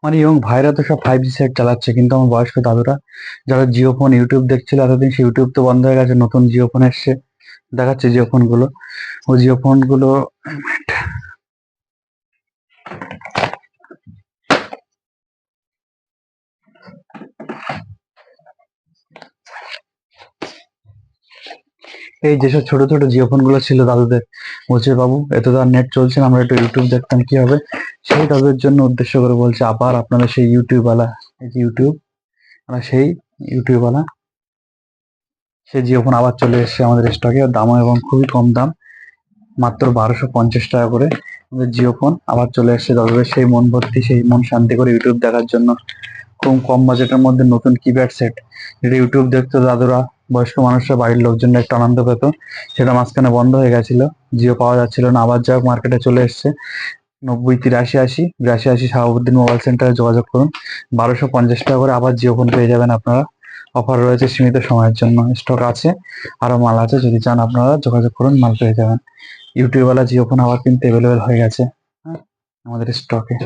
মানে ইয়ং ভাইরা তো সব 5G সেট চালাচ্ছে, কিন্তু আমার বয়স্ক দাদুরা যারা জিও ফোন ইউটিউব দেখছিল এতদিন, সেই ইউটিউব তো বন্ধ হয়ে গেছে, নতুন জিও ফোন এসছে, দেখাচ্ছে জিও ফোন গুলো। ওই জিও ফোন গুলো এই যেসব ছোট ছোট জিও ফোন গুলো ছিল দাদুদের, বলছে বাবু এত তো আর নেট চলছে না, আমরা একটু ইউটিউব দেখতাম, কি হবে? সেই দাদুদের জন্য উদ্দেশ্য করে বলছে, আবার আপনারা সেই ইউটিউব ওয়ালা, এই যে ইউটিউব, আমরা সেই ইউটিউব ওয়ালা, সেই জিও ফোন আবার চলে এসেছে আমাদের স্টকে, দামও এবং খুবই কম দাম, মাত্র 1250 টাকা করে আমাদের জিও ফোন আবার চলে এসেছে দাদুদের সেই মন ভর্তি, সেই মন শান্তি করে ইউটিউব দেখার জন্য। খুব কম বাজেটের মধ্যে নতুন কিপ্যাড সেট, যেটা ইউটিউব দেখতো দাদুরা, বয়স্ক মানুষরা, বাড়ির লোকজনরা একটু আনন্দ পেত। সেটা মাঝখানে বন্ধ হয়ে গেছিল, জিও পাওয়া যাচ্ছিল না, আবার যাক মার্কেটে চলে এসছে। 90 83 80 82 80 শাহাবুদ্দিন মোবাইল সেন্টারে যোগাযোগ করুন। 1250 টাকা করে আবার জিও ফোন পেয়ে যাবেন আপনারা। অফার রয়েছে সীমিত সময়ের জন্য, স্টক আছে, আরো মাল আছে, যদি চান আপনারা যোগাযোগ করুন, মাল পেয়ে যাবেন। ইউটিউব ওয়ালা জিও ফোন আবার কিন্তু অ্যাভেলেবেল হয়ে গেছে, হ্যাঁ, আমাদের স্টকে।